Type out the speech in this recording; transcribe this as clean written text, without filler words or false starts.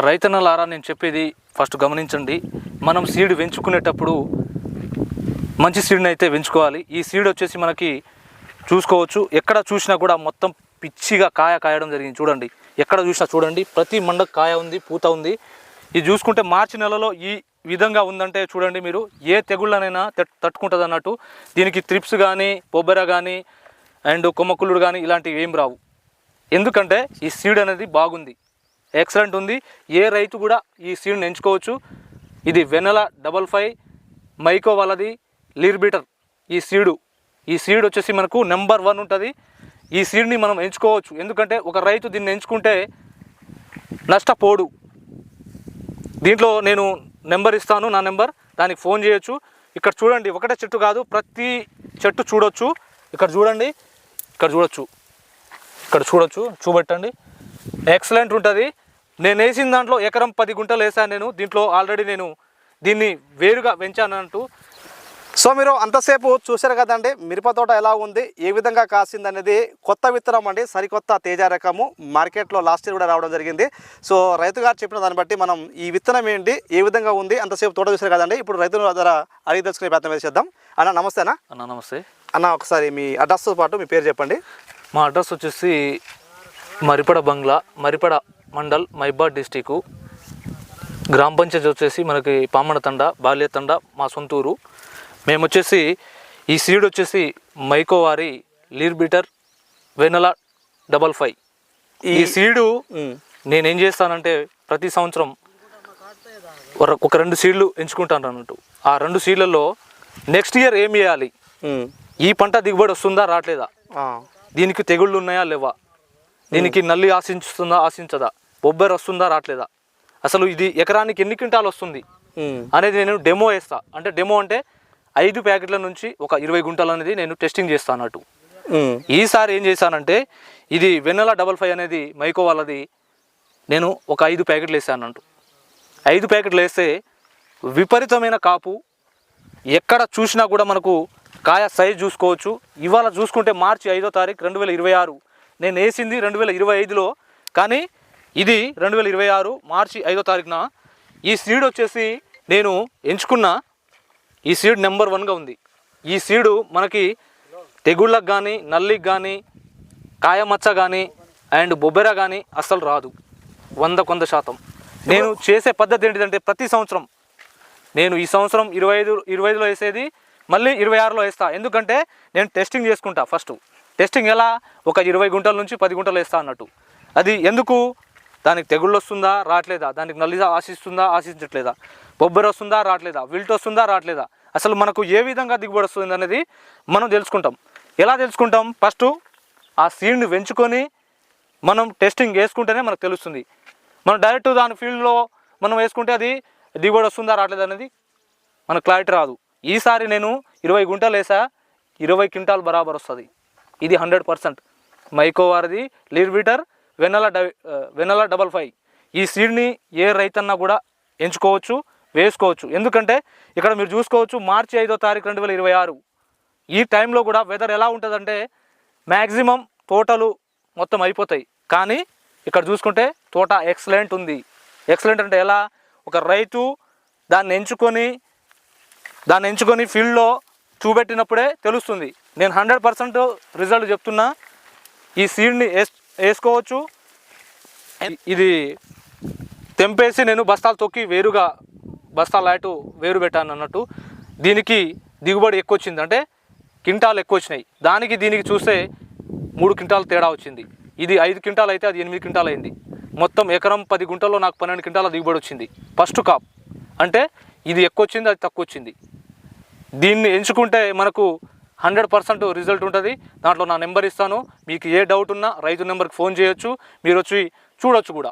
రైతన్నలారా నేను చెప్పేది ఫస్ట్ గమనించండి. మనం సీడ్ పెంచుకునేటప్పుడు మంచి సీడ్ని అయితే పెంచుకోవాలి. ఈ సీడ్ వచ్చేసి మనకి చూసుకోవచ్చు, ఎక్కడ చూసినా కూడా మొత్తం పిచ్చిగా కాయడం జరిగింది. చూడండి, ఎక్కడ చూసినా చూడండి, ప్రతి మండకు కాయ ఉంది, పూత ఉంది. ఇది చూసుకుంటే మార్చి నెలలో ఈ విధంగా ఉందంటే చూడండి మీరు, ఏ తెగుళ్ళనైనా తట్టుకుంటుంది అన్నట్టు. దీనికి త్రిప్స్ కానీ, బొబ్బెర కానీ అండ్ కొమ్మకుళ్ళుడు కానీ ఇలాంటివి ఏం రావు. ఎందుకంటే ఈ సీడ్ అనేది బాగుంది, ఎక్సలెంట్ ఉంది. ఏ రైతు కూడా ఈ సీడ్ని ఎంచుకోవచ్చు. ఇది వెనెలా 55 మైకో వాళ్ళది లీర్ బీటర్. ఈ సీడ్ వచ్చేసి మనకు నెంబర్ 1 ఉంటుంది. ఈ సీడ్ని మనం ఎంచుకోవచ్చు. ఎందుకంటే ఒక రైతు దీన్ని ఎంచుకుంటే నష్టపోడు. దీంట్లో నేను నెంబర్ ఇస్తాను, నా నెంబర్, దానికి ఫోన్ చేయొచ్చు. ఇక్కడ చూడండి, ఒకటే చెట్టు కాదు, ప్రతి చెట్టు చూడొచ్చు. ఇక్కడ చూడండి, ఇక్కడ చూడొచ్చు, చూపెట్టండి, ఎక్సలెంట్ ఉంటుంది. నేను వేసిన దాంట్లో ఎకరం 10 గుంటలు వేసాను నేను. దీంట్లో ఆల్రెడీ నేను దీన్ని వేరుగా పెంచాను అంటూ. సో మీరు అంతసేపు చూశారు కదండి, మిరప తోట ఎలా ఉంది, ఏ విధంగా కాసింది అనేది. కొత్త విత్తనం అండి, సరికొత్త తేజ రకము, మార్కెట్లో లాస్ట్ ఇయర్ కూడా రావడం జరిగింది. సో రైతు గారు చెప్పిన దాన్ని బట్టి మనం ఈ విత్తనం ఏంటి, ఏ విధంగా ఉంది, అంతసేపు తోట చూశారు కదండి. ఇప్పుడు రైతుల ద్వారా అడిగి తెలుసుకునే ప్రయత్నం చేద్దాం. అన్న నమస్తే. అన్న నమస్తే అన్న, ఒకసారి మీ అడ్రస్తో పాటు మీ పేరు చెప్పండి. మా అడ్రస్ వచ్చేసి మరిపడ బంగ్లా, మరిపడ మండల్, మైబాద్ డిస్టిక్. గ్రామ పంచాయతీ వచ్చేసి మనకి పామనతండ, బాల్యతండ మా సొంతూరు. మేము వచ్చేసి ఈ సీడ్ వచ్చేసి మైకో వారి లీర్ బీటర్ వెనెలా 55. ఈ సీడు నేనేం చేస్తానంటే ప్రతి సంవత్సరం ఒక 2 సీడ్లు ఎంచుకుంటాను అన్నట్టు. ఆ 2 సీడ్లలో నెక్స్ట్ ఇయర్ ఏం చేయాలి, ఈ పంట దిగుబడి వస్తుందా రావట్లేదా, దీనికి తెగుళ్ళు ఉన్నాయా లేవా, దీనికి నల్లి ఆశించుతుందా ఆశించదా, బొబ్బెర వస్తుందా రావట్లేదా, అసలు ఇది ఎకరానికి ఎన్ని క్వింటాలు వస్తుంది అనేది నేను డెమో వేస్తా. అంటే డెమో అంటే 5 ప్యాకెట్ల నుంచి ఒక 20 గుంటలు అనేది నేను టెస్టింగ్ చేస్తాను అన్నట్టు. ఈసారి ఏం చేశానంటే ఇది వెనెలా 55 అనేది మైకో వాళ్ళది, నేను ఒక 5 ప్యాకెట్లు వేసాను అన్నట్టు. 5 ప్యాకెట్లు వేస్తే విపరీతమైన కాపు, ఎక్కడ చూసినా కూడా మనకు కాయ సైజ్ చూసుకోవచ్చు. ఇవాళ చూసుకుంటే మార్చి 5వ తారీఖు 2026, నేను వేసింది 2025లో, కానీ ఇది 2026 మార్చి 5వ తారీఖున. ఈ సీడ్ వచ్చేసి నేను ఎంచుకున్న ఈ సీడ్ నెంబర్ 1గా ఉంది. ఈ సీడు మనకి తెగుళ్ళకు కానీ, నల్లికి కానీ, కాయమచ్చ కానీ అండ్ బొబ్బెర కానీ అస్సలు రాదు, 100%. నేను చేసే పద్ధతి ఏంటిదంటే ప్రతి సంవత్సరం నేను ఈ సంవత్సరం 25లో వేసేది మళ్ళీ 26లో వేస్తా. ఎందుకంటే నేను టెస్టింగ్ చేసుకుంటా. ఫస్ట్ టెస్టింగ్ ఎలా, ఒక 20 గుంటల నుంచి 10 గుంటలు వేస్తా అన్నట్టు. అది ఎందుకు, దానికి తెగుళ్ళు వస్తుందా రావట్లేదా, దానికి నల్లి ఆశిస్తుందా ఆశించట్లేదా, బొబ్బెర వస్తుందా రావట్లేదా, విల్ట్ వస్తుందా రావట్లేదా, అసలు మనకు ఏ విధంగా దిగుబడి వస్తుంది అనేది మనం తెలుసుకుంటాం. ఎలా తెలుసుకుంటాం, ఫస్ట్ ఆ సీడ్ని పెంచుకొని మనం టెస్టింగ్ వేసుకుంటేనే మనకు తెలుస్తుంది. మనం డైరెక్ట్ దాని ఫీల్డ్లో మనం వేసుకుంటే అది దిగుబడి వస్తుందా రావట్లేదా అనేది మనకు క్లారిటీ రాదు. ఈసారి నేను 20 గుంటలు వేసా, 20 క్వింటాల్ బరాబర్ వస్తుంది. ఇది 100% మైకో వారిది లీర్ బీటర్ వెనెలా 55. ఈ సీడ్ని ఏ రైతన్నా కూడా ఎంచుకోవచ్చు, వేసుకోవచ్చు. ఎందుకంటే ఇక్కడ మీరు చూసుకోవచ్చు, మార్చి 5వ తారీఖు 2026 ఈ టైంలో కూడా వెదర్ ఎలా ఉంటుందంటే మ్యాక్సిమం తోటలు మొత్తం అయిపోతాయి. కానీ ఇక్కడ చూసుకుంటే తోట ఎక్సలెంట్ ఉంది. ఎక్సలెంట్ అంటే ఎలా, ఒక రైతు దాన్ని ఎంచుకొని ఫీల్డ్లో చూపెట్టినప్పుడే తెలుస్తుంది. నేను 100% రిజల్ట్ చెప్తున్నా. ఈ సీడ్ని వేసుకోవచ్చు. ఇది తెంపేసి నేను బస్తాలు తొక్కి వేరుగా బస్తాలు అటు వేరు పెట్టాను అన్నట్టు. దీనికి దిగుబడి ఎక్కువ వచ్చింది, అంటే క్వింటాలు ఎక్కువ వచ్చినాయి. దానికి దీనికి చూస్తే 3 క్వింటాలు తేడా వచ్చింది. ఇది 5 క్వింటాలు అయితే అది 8 క్వింటాలు అయింది. మొత్తం ఎకరం 10 గుంటల్లో నాకు 12 క్వింటాల దిగుబడి వచ్చింది ఫస్ట్ కాప్. అంటే ఇది ఎక్కువ వచ్చింది, అది తక్కువ వచ్చింది. దీన్ని ఎంచుకుంటే మనకు 100% రిజల్ట్ ఉంటుంది. దాంట్లో నా నెంబర్ ఇస్తాను. మీకు ఏ డౌట్ ఉన్నా రైతు నెంబర్కి ఫోన్ చేయొచ్చు, మీరు వచ్చి చూడొచ్చు కూడా.